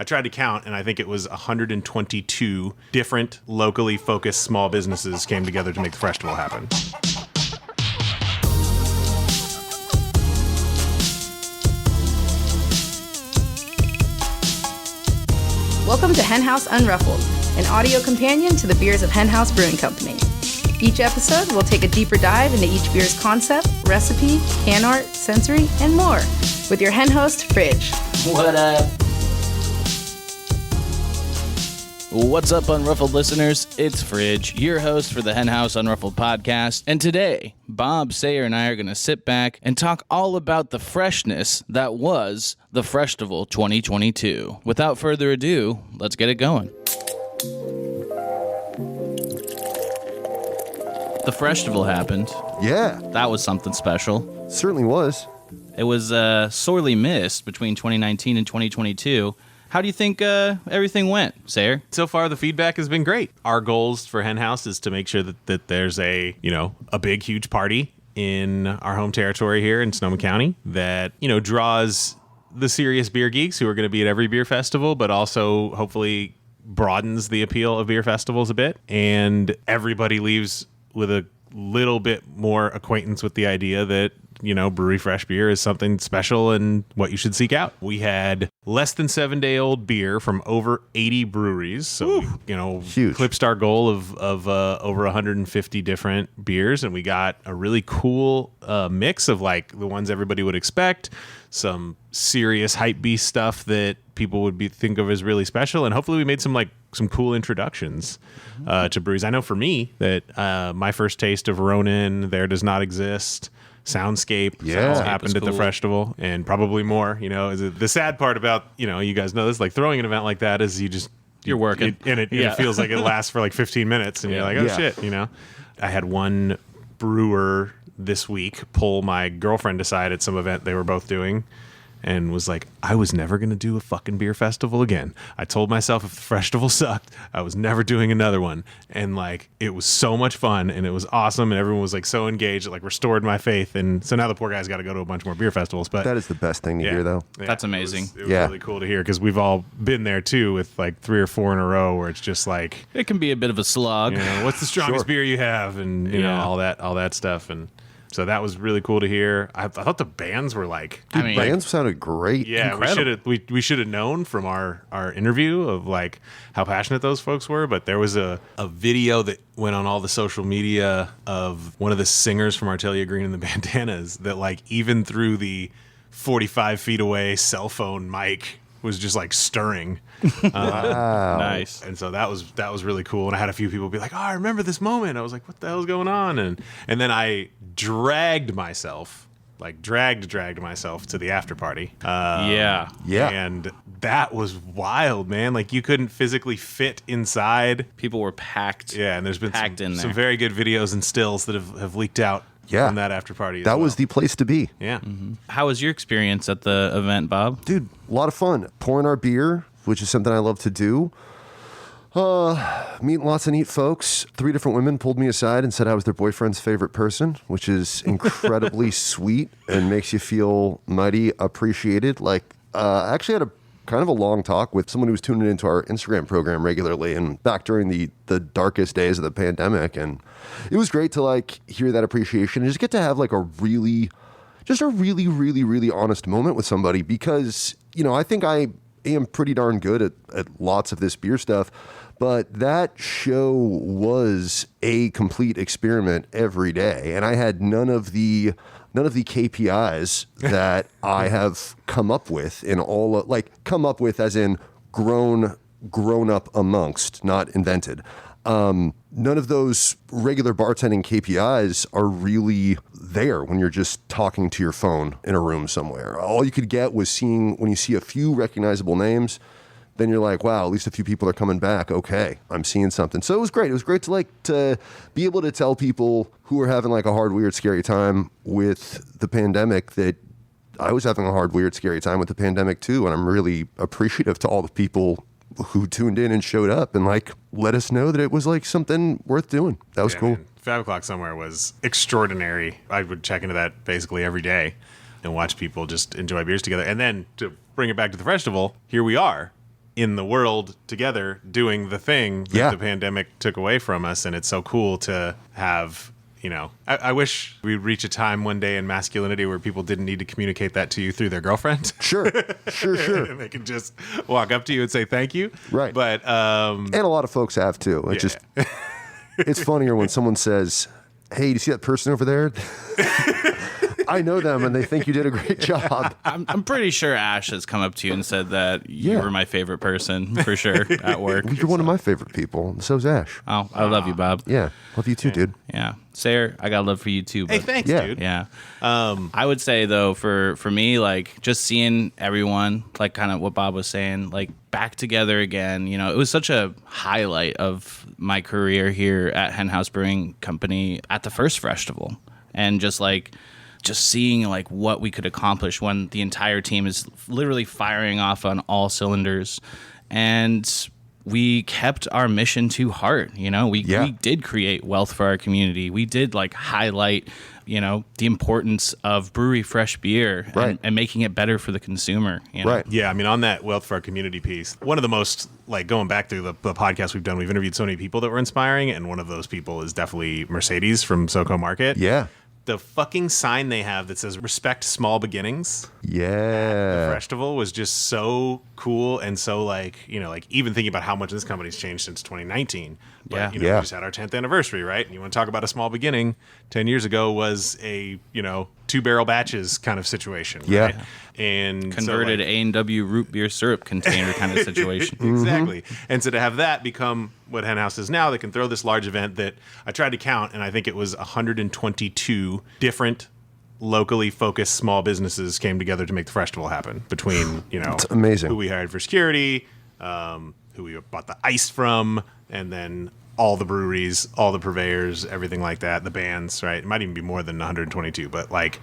I tried to count, and I think it was 122 different locally focused small businesses came together to make the Freshtival happen. Welcome to HenHouse Unruffled, an audio companion to the beers of HenHouse Brewing Company. Each episode, we'll take a deeper dive into each beer's concept, recipe, can art, sensory, and more with your hen host, Fridge. What up? What's up, Unruffled listeners? It's Fridge, your host for the HenHouse Unruffled podcast. And today, Bob, Sayre, and I are going to sit back and talk all about the freshness that was the Freshtival 2022. Without further ado, let's get it going. The Freshtival happened. Yeah, That was something special. certainly was. It was sorely missed between 2019 and 2022. How do you think everything went, Sayre? So far, the feedback has been great. Our goals for HenHouse is to make sure that there's a big, huge party in our home territory here in Sonoma County that, draws the serious beer geeks who are going to be at every beer festival, but also hopefully broadens the appeal of beer festivals a bit. And everybody leaves with a little bit more acquaintance with the idea that, brewery fresh beer is something special and what you should seek out. We had less than 7-day-old beer from over 80 breweries. So, Huge. Eclipsed our goal of over 150 different beers. And we got a really cool mix of like the ones everybody would expect, some serious hype beast stuff that people would think of as really special. And hopefully we made some cool introductions to breweries. I know for me that my first taste of Ronin, There Does Not Exist, Soundscape, Yeah. all happened at the cool. Freshtival, and probably more. The sad part about you guys know this, like throwing an event like that is You're working. it feels like it lasts for like 15 minutes, and you're like, oh Yeah. shit, I had one brewer this week pull my girlfriend aside at some event they were both doing, and was like, I was never going to do a fucking beer festival again. I told myself if the Freshtival sucked, I was never doing another one. And it was so much fun and it was awesome. And everyone was so engaged, it restored my faith. And so now the poor guy's got to go to a bunch more beer festivals. But That is the best thing to hear, though. That's amazing. It was Yeah. really cool to hear because we've all been there too with 3 or 4 in a row where it's just It can be a bit of a slog. what's the strongest Sure. beer you have? And, Yeah. all that stuff. And so that was really cool to hear. I thought the bands were Bands sounded great. yeah, we should have known from our interview of how passionate those folks were. But there was a video that went on all the social media of one of the singers from Artelia Green and the Bandanas that even through the 45 feet away cell phone mic was just stirring. Wow. Nice. And so that was really cool. And I had a few people be like, "Oh, I remember this moment." I was like, "What the hell's going on?" And then I dragged myself to the after party. Yeah. Yeah. And that was wild, man. You couldn't physically fit inside. People were packed. Yeah, and there's been Packed in there. some very good videos and stills that have leaked out Yeah. from that after party. That was the place to be. yeah. How was your experience at the event, Bob? Dude, a lot of fun. Pouring our beer, which is something I love to do. Meeting lots of neat folks. 3 different women pulled me aside and said I was their boyfriend's favorite person, which is incredibly sweet and makes you feel mighty appreciated. I actually had a kind of a long talk with someone who was tuning into our Instagram program regularly and back during the darkest days of the pandemic. And it was great to hear that appreciation and just get to have a really, really honest moment with somebody because, I think I am pretty darn good at lots of this beer stuff, but that show was a complete experiment every day. And I had none of the KPIs that I have come up with in all come up with as in grown up amongst, not invented. None of those regular bartending KPIs are really there when you're just talking to your phone in a room somewhere. All you could get was when you see a few recognizable names, then you're like, wow, at least a few people are coming back. Okay, I'm seeing something. So it was great. It was great to be able to tell people who are having a hard, weird, scary time with the pandemic that I was having a hard, weird, scary time with the pandemic too. And I'm really appreciative to all the people who tuned in and showed up and let us know that it was something worth doing. That was cool. Man. 5 o'clock somewhere was extraordinary. I would check into that basically every day and watch people just enjoy beers together. And then to bring it back to the Freshtival, here we are in the world together doing the thing that the pandemic took away from us. And it's so cool to have, you know, I wish we'd reach a time one day in masculinity where people didn't need to communicate that to you through their girlfriend. Sure. And they can just walk up to you and say thank you. Right. But, and a lot of folks have too. It just, it's funnier when someone says, hey, do you see that person over there? I know them, and they think you did a great job. I'm pretty sure Ash has come up to you and said that you were my favorite person for sure at work. You're one of my favorite people, and so's Ash. Oh, I love you, Bob. Yeah, love you too, dude. Yeah. Sayre, I got love for you too. Hey, But thanks, Yeah. dude. yeah. I would say though, for me, like just seeing everyone, like kind of what Bob was saying, like back together again, you know, it was such a highlight of my career here at HenHouse Brewing Company at the first Freshtival. And just seeing like what we could accomplish when the entire team is literally firing off on all cylinders. And we kept our mission to heart. You know, we did create wealth for our community. We did like highlight, you know, the importance of brewery fresh beer and making it better for the consumer. You know? Right. Yeah, I mean, on that wealth for our community piece, one of the most, like going back through the podcast we've done, we've interviewed so many people that were inspiring, and one of those people is definitely Mercedes from SoCo Market. Yeah. The fucking sign they have that says "Respect Small Beginnings." Yeah. The Freshtival was just so cool, and so like, you know, like even thinking about how much this company's changed since 2019. But, you know, we just had our 10th anniversary, right? And you want to talk about a small beginning? 10 years ago was a, you know, 2-barrel batches kind of situation. Yeah. Right? And Converted so, like, A&W root beer syrup container kind of situation. Exactly. And so to have that become what HenHouse is now, they can throw this large event that I tried to count, and I think it was 122 different locally focused small businesses came together to make the Freshtival happen, between, you know, It's amazing. who we hired for security, who we bought the ice from, and then all the breweries, all the purveyors, everything like that, the bands, right? It might even be more than 122, but like,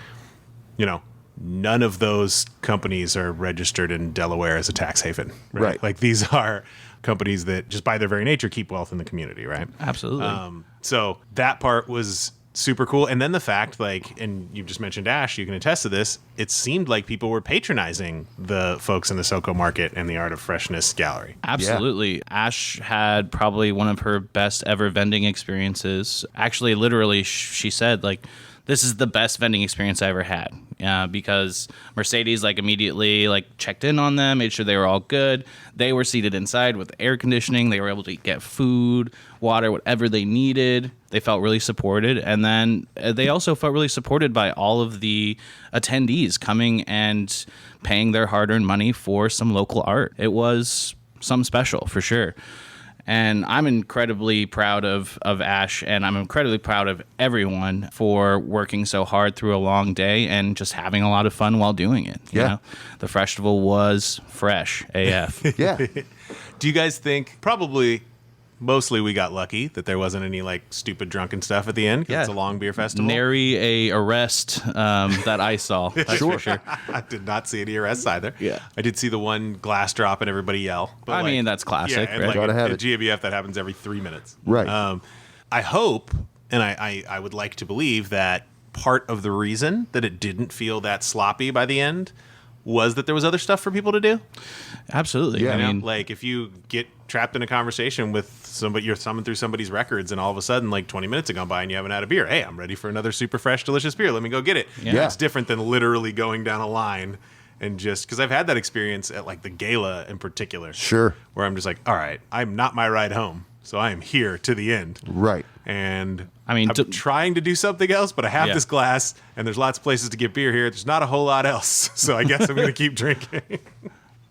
you know, none of those companies are registered in Delaware as a tax haven, right? Like these are companies that just by their very nature keep wealth in the community, right? Absolutely. So that part was super cool. And then the fact, like, and you just mentioned Ash, you can attest to this, it seemed like people were patronizing the folks in the SoCo Market and the Art of Freshness Gallery. Absolutely. Ash had probably one of her best ever vending experiences. Actually, literally, she said, like, this is the best vending experience I ever had. Because Mercedes like immediately like checked in on them, made sure they were all good. They were seated inside with air conditioning. They were able to get food, water, whatever they needed. They felt really supported. And then they also felt really supported by all of the attendees coming and paying their hard-earned money for some local art. It was something special for sure. And I'm incredibly proud of Ash, and I'm incredibly proud of everyone for working so hard through a long day and just having a lot of fun while doing it. You know? The Freshtival was fresh AF. Yeah. Do you guys think, probably mostly we got lucky that there wasn't any like stupid drunken stuff at the end, 'cause it's a long beer festival? Nary a arrest that I saw. That's for sure. I did not see any arrests either. Yeah. I did see the one glass drop and everybody yell. But I mean, that's classic, and right? like Gotta have at it. GABF, that happens every 3 minutes. Right. I hope, and I would like to believe that part of the reason that it didn't feel that sloppy by the end was that there was other stuff for people to do. Absolutely. Yeah. I mean, Like if you get trapped in a conversation with somebody, you're thumbing through somebody's records, and all of a sudden, like 20 minutes have gone by and you haven't had a beer. Hey, I'm ready for another super fresh, delicious beer. Let me go get it. Yeah. It's different than literally going down a line and just, because I've had that experience at like the gala in particular. Sure. Where I'm just like, all right, I'm not my ride home, so I am here to the end. Right. And I mean, I'm trying to do something else, but I have this glass, and there's lots of places to get beer here. There's not a whole lot else, so I guess I'm going to keep drinking.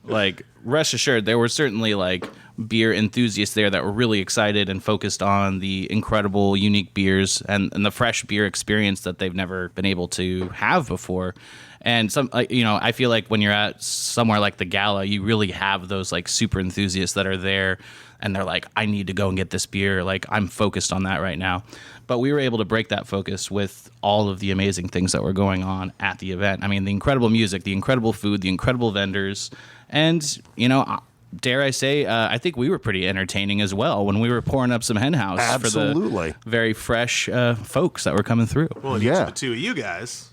like, rest assured, there were certainly like beer enthusiasts there that were really excited and focused on the incredible, unique beers and the fresh beer experience that they've never been able to have before. And some, you know, I feel like when you're at somewhere like the gala, you really have those like super enthusiasts that are there, and they're like, I need to go and get this beer. Like, I'm focused on that right now. But we were able to break that focus with all of the amazing things that were going on at the event. I mean, the incredible music, the incredible food, the incredible vendors, and, you know, dare I say, I think we were pretty entertaining as well when we were pouring up some HenHouse Absolutely. for the very fresh folks that were coming through. Well, and each of the two of you guys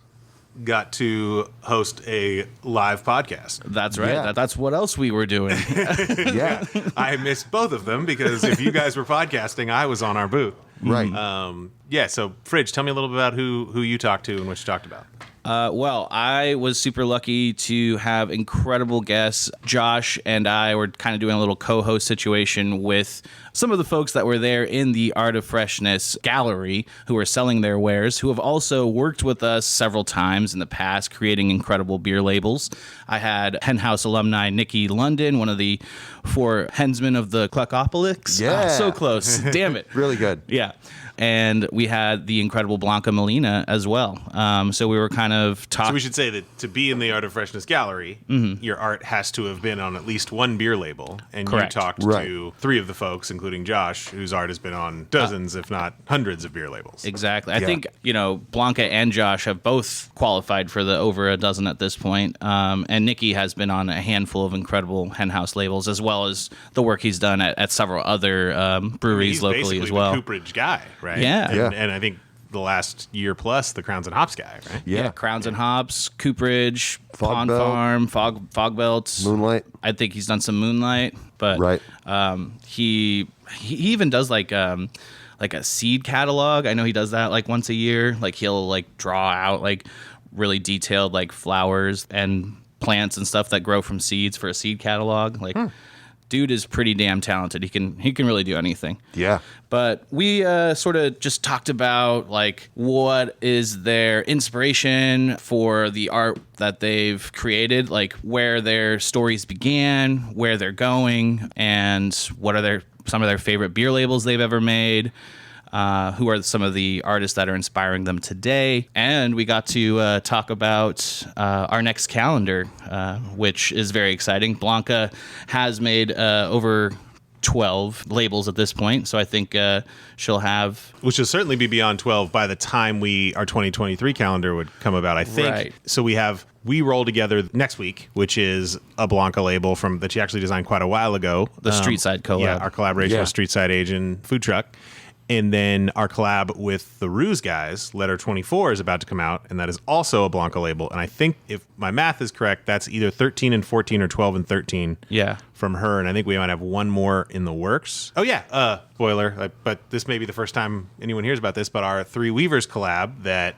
got to host a live podcast. That's right. Yeah. That's what else we were doing. Yeah. I missed both of them because if you guys were podcasting, I was on our booth. Right. Yeah, so Fridge, tell me a little bit about who you talked to and what you talked about. Well, I was super lucky to have incredible guests. Josh and I were kind of doing a little co-host situation with some of the folks that were there in the Art of Freshness gallery who are selling their wares, who have also worked with us several times in the past, creating incredible beer labels. I had HenHouse alumni Nikki London, one of the 4 hensmen of the Cluckopolis. Yeah. So close. Damn it. Really good. Yeah. And we had the incredible Blanca Molina as well. So we were kind of So talking. we should say that to be in the Art of Freshness gallery, your art has to have been on at least one beer label. And Correct. you talked Right. to 3 of the folks, including Josh, whose art has been on dozens, if not hundreds of beer labels. Exactly. I Yeah. think, Blanca and Josh have both qualified for the over a dozen at this point. And Nikki has been on a handful of incredible HenHouse labels, as well as the work he's done at several other breweries He's locally basically as well. the Cooperage guy, right? Yeah. And, Yeah. and I think the last year plus, the Crowns and Hops guy, right? Yeah. Crowns and Hops, Cooperage, Fog Pond Belt. Farm, Fog Belts. Moonlight. I think he's done some Moonlight, but Right. he even does like a seed catalog. I know he does that like once a year. Like he'll like draw out like really detailed like flowers and plants and stuff that grow from seeds for a seed catalog. Like dude is pretty damn talented. He can really do anything. Yeah. But we sort of just talked about like what is their inspiration for the art that they've created, like where their stories began, where they're going, and what are some of their favorite beer labels they've ever made. Who are some of the artists that are inspiring them today. And we got to talk about our next calendar, which is very exciting. Blanca has made over 12 labels at this point, so I think she'll have... Which will certainly be beyond 12 by the time our 2023 calendar would come about, I think. Right. So we roll together next week, which is a Blanca label that she actually designed quite a while ago. The Street Side collab. Yeah, our collaboration with Street Side Asian Food Truck. And then our collab with the Ruse guys, Letter 24, is about to come out, and that is also a Blanca label. And I think, if my math is correct, that's either 13 and 14 or 12 and 13 Yeah. from her. And I think we might have one more in the works. Oh, yeah, spoiler, but this may be the first time anyone hears about this, but our Three Weavers collab that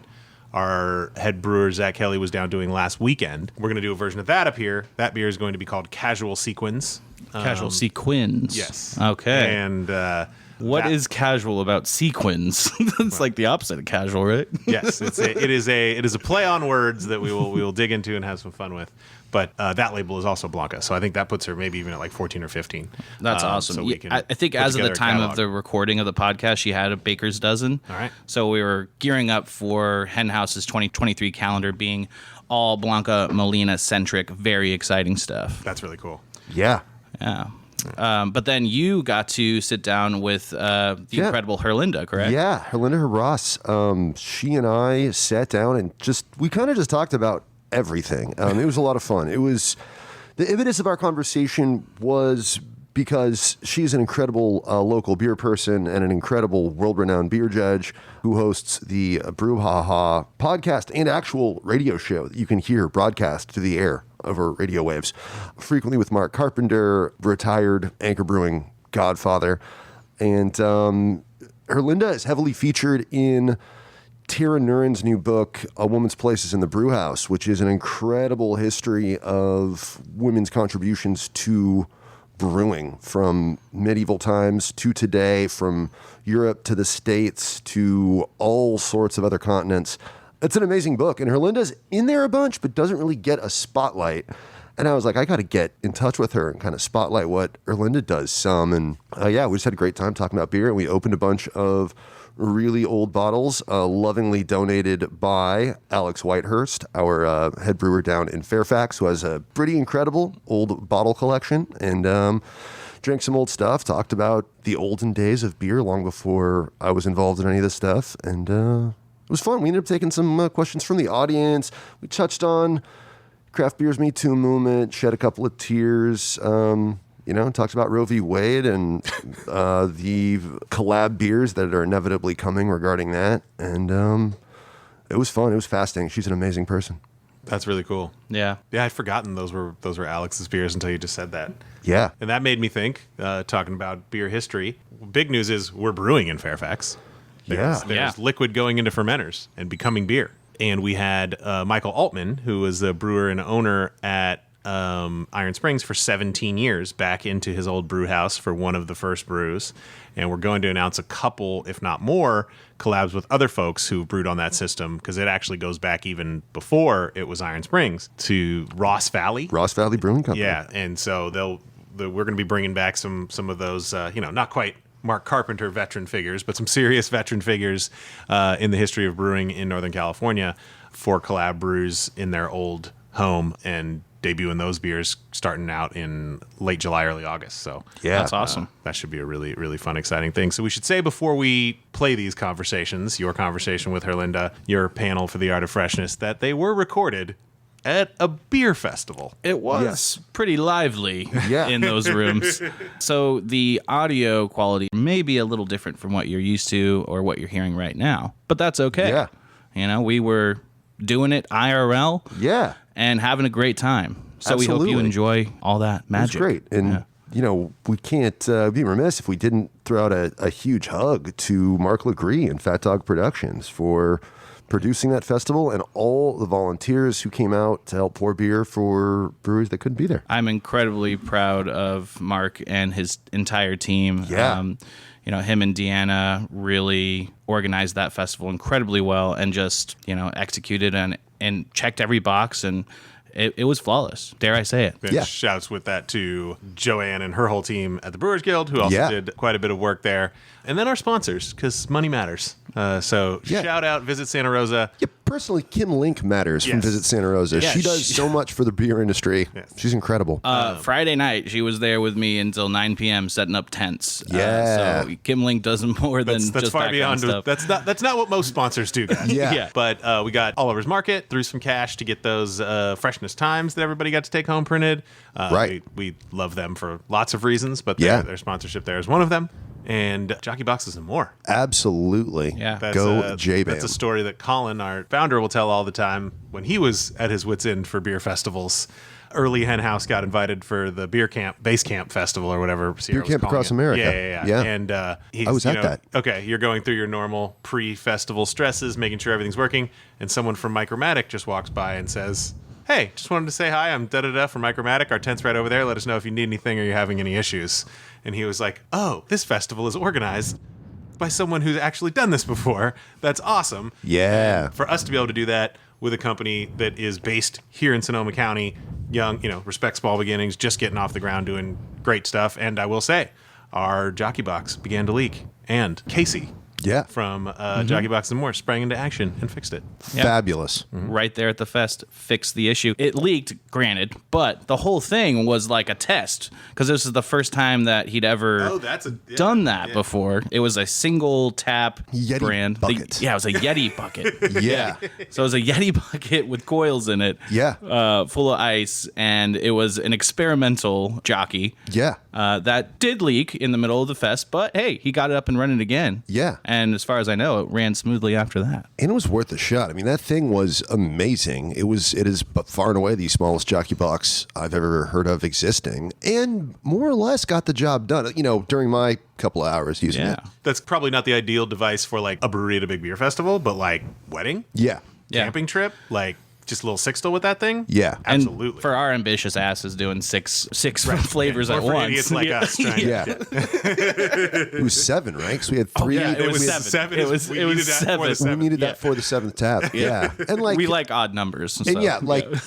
our head brewer, Zach Kelly, was down doing last weekend. We're going to do a version of that up here. That beer is going to be called Casual Sequins. Casual sequins. Yes. Okay. And... What is casual about sequins? It's like the opposite of casual, right? Yes, it is a play on words that we will dig into and have some fun with. But that label is also Blanca, so I think that puts her maybe even at like 14 or 15. That's awesome. So we Yeah, can I think put as of the together a time of catalog. the recording of the podcast, she had a baker's dozen. All right. So we were gearing up for HenHouse's 2023 calendar being all Blanca Molina centric, very exciting stuff. That's really cool. Yeah. Yeah. But then you got to sit down with the incredible Herlinda, correct? Yeah, Herlinda Ross. She and I sat down and we kind of just talked about everything. It was a lot of fun. It was the impetus of our conversation was because she's an incredible local beer person and an incredible world-renowned beer judge who hosts the Brouhaha podcast and actual radio show that you can hear broadcast to the air over radio waves, frequently with Mark Carpenter, retired Anchor Brewing godfather. And Herlinda is heavily featured in Tara Nurin's new book, A Woman's Place is in the Brewhouse, which is an incredible history of women's contributions to brewing from medieval times to today, from Europe to the States to all sorts of other continents. It's an amazing book, and Herlinda's in there a bunch, but doesn't really get a spotlight. And I was like, I got to get in touch with her and kind of spotlight what Herlinda does some. And we just had a great time talking about beer, and we opened a bunch of really old bottles, lovingly donated by Alex Whitehurst, our head brewer down in Fairfax, who has a pretty incredible old bottle collection, and drank some old stuff, talked about the olden days of beer long before I was involved in any of this stuff, and it was fun. We ended up taking some questions from the audience. We touched on craft beer's Me Too movement, shed a couple of tears, talked about Roe v. Wade and the collab beers that are inevitably coming regarding that. And It was fun. It was fascinating. She's an amazing person. That's really cool. Yeah. Yeah, I'd forgotten those were Alex's beers until you just said that. Yeah. And that made me think, talking about beer history, big news is we're brewing in Fairfax. There's liquid going into fermenters and becoming beer. And we had Michael Altman, who was a brewer and owner at Iron Springs for 17 years, back into his old brew house for one of the first brews. And we're going to announce a couple, if not more, collabs with other folks who brewed on that system, because it actually goes back even before it was Iron Springs to Ross Valley Brewing Company. Yeah, and so we're going to be bringing back some of those, not quite Mark Carpenter veteran figures, but some serious veteran figures in the history of brewing in Northern California for collab brews in their old home, and debuting those beers starting out in late July, early August. So Yeah. That's awesome. that should be a really, really fun, exciting thing. So we should say before we play these conversations, your conversation with Herlinda, your panel for the Art of Freshness, that they were recorded at a beer festival. It was pretty lively Yeah. in those rooms. So the audio quality may be a little different from what you're used to or what you're hearing right now, but that's okay. Yeah. We were doing it IRL Yeah. and having a great time. So we hope you Absolutely. enjoy all that magic. It was great. And, we can't be remiss if we didn't throw out a huge hug to Mark Legree and Fat Dog Productions for producing that festival and all the volunteers who came out to help pour beer for brewers that couldn't be there. I'm incredibly proud of Mark and his entire team. Yeah. Him and Deanna really organized that festival incredibly well and just, executed and checked every box, and it was flawless. Dare I say it? And Yeah. shouts with that to Joanne and her whole team at the Brewers Guild, who also did quite a bit of work there. And then our sponsors, because money matters. So shout out Visit Santa Rosa. Yeah, personally, Kim Link matters from Yes. Visit Santa Rosa. Yeah, she does so much for the beer industry. Yes. She's incredible. Friday night, she was there with me until 9 p.m. setting up tents. Yeah. So Kim Link does more than That's just far that beyond. kind of stuff. That's not what most sponsors do, guys. Yeah. But we got Oliver's Market, threw some cash to get those Freshness Times that everybody got to take home printed. Right. We love them for lots of reasons, but Yeah. their sponsorship there is one of them. And Jockey Boxes and more. Absolutely. Yeah. Go J-Bam. That's a story that Colin, our founder, will tell all the time when he was at his wit's end for beer festivals. Early HenHouse got invited for the Base Camp Festival or whatever. Sayre was Camp calling across it. America. Yeah. Yeah. And he's, I was at that. Okay, you're going through your normal pre-festival stresses, making sure everything's working, and someone from Micromatic just walks by and says, "Hey, just wanted to say hi. I'm da-da-da from Micromatic. Our tent's right over there. Let us know if you need anything or you're having any issues." And he was like, "Oh, this festival is organized by someone who's actually done this before. That's awesome." Yeah. And for us to be able to do that with a company that is based here in Sonoma County, young, respect small beginnings, just getting off the ground, doing great stuff. And I will say, our jockey box began to leak. And Casey Yeah. from Jockey Box and More sprang into action and fixed it. Fabulous. Right there at the fest, fixed the issue. It leaked, granted, but the whole thing was like a test because this is the first time that he'd ever done that before. It was a single tap Yeti brand. bucket. It was a Yeti bucket. Yeah. So it was a Yeti bucket with coils in it. Yeah. Full of ice, and it was an experimental jockey. Yeah. That did leak in the middle of the fest, but hey, he got it up and running again. Yeah. And as far as I know, it ran smoothly after that. And it was worth a shot. I mean, that thing was amazing. It is far and away the smallest jockey box I've ever heard of existing, and more or less got the job done. During my couple of hours using it. That's probably not the ideal device for like a brewery at a big beer festival, but like wedding, Yeah. camping trip, like just a little sixtel with that thing. Yeah. Absolutely. And for our ambitious asses doing six flavors Or at for once. idiots like us trying to Yeah. It was 7, right? Because we had 3. yeah, It was seven. seven. It was- We it was needed that for the seven. We needed that for the 7th tap. Yeah. And We like odd numbers. And so, yeah,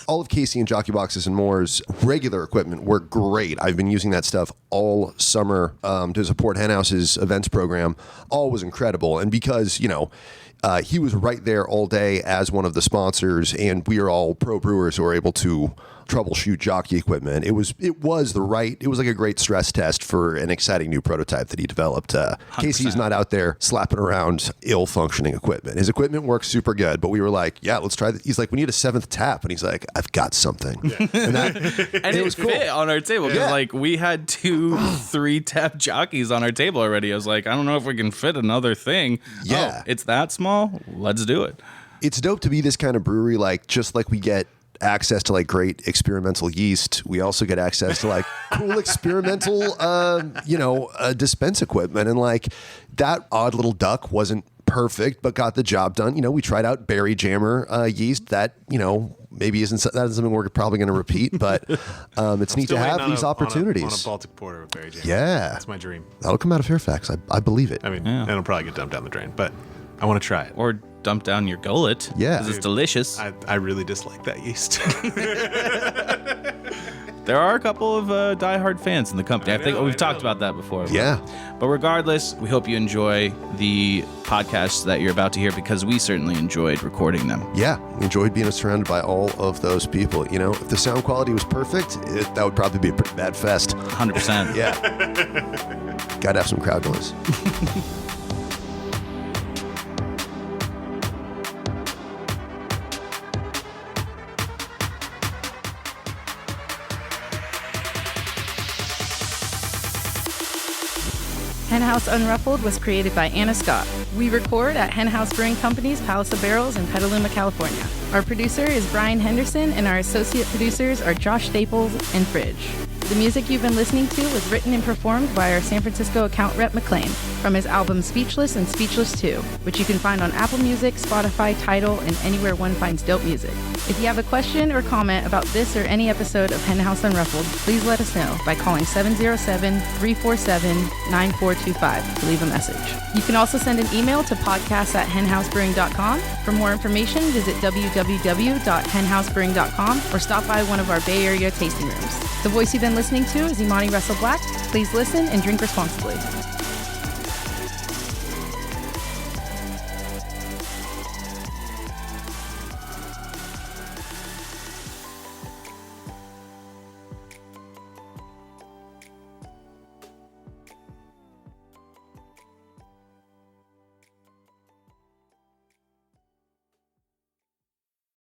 all of Casey and Jockey Boxes and More's regular equipment worked great. I've been using that stuff all summer to support HenHouse's events program. All was incredible. And because, he was right there all day as one of the sponsors, and we are all pro brewers who are able to troubleshoot jockey equipment. It was like a great stress test for an exciting new prototype that he developed. Casey's not out there slapping around ill-functioning equipment. His equipment works super good, but we were like, yeah, let's try that. He's like, we need a 7th tap, and he's like, I've got something. And and it was fit on our table because we had 2-3 tap jockeys on our table already. I was like, I don't know if we can fit another thing. Yeah. Oh, it's that small? Let's do it. it's dope to be this kind of brewery. Like, just like we get access to like great experimental yeast, we also get access to like cool experimental, dispense equipment. And like that odd little duck wasn't perfect, but got the job done. We tried out Berry Jammer yeast that, maybe isn't something we're probably going to repeat, but it's neat to have these opportunities. On a Baltic Porter with Berry Jammer. Yeah. That's my dream. That'll come out of Fairfax. I believe it. I mean, it'll probably get dumped down the drain, but I want to try it. Or dump down your gullet. Yeah. Because it's delicious. I really dislike that yeast. There are a couple of diehard fans in the company. I think we've talked about that before. Yeah. But regardless, we hope you enjoy the podcasts that you're about to hear, because we certainly enjoyed recording them. Yeah. Enjoyed being surrounded by all of those people. If the sound quality was perfect, that would probably be a pretty bad fest. 100%. Yeah. Gotta have some crowd noise. HenHouse Unruffled was created by Anna Scott. We record at HenHouse Brewing Company's Palace of Barrels in Petaluma, California. Our producer is Brian Henderson, and our associate producers are Josh Staples and Fridge. The music you've been listening to was written and performed by our San Francisco account rep McLean from his album Speechless and Speechless 2, which you can find on Apple Music, Spotify, Tidal, and anywhere one finds dope music. If you have a question or comment about this or any episode of HenHouse Unruffled, please let us know by calling 707-347-9425 to leave a message. You can also send an email to podcasts@henhousebrewing.com. For more information, visit www.henhousebrewing.com or stop by one of our Bay Area tasting rooms. The voice you've been listening to is Imani Russell Black. Please listen and drink responsibly.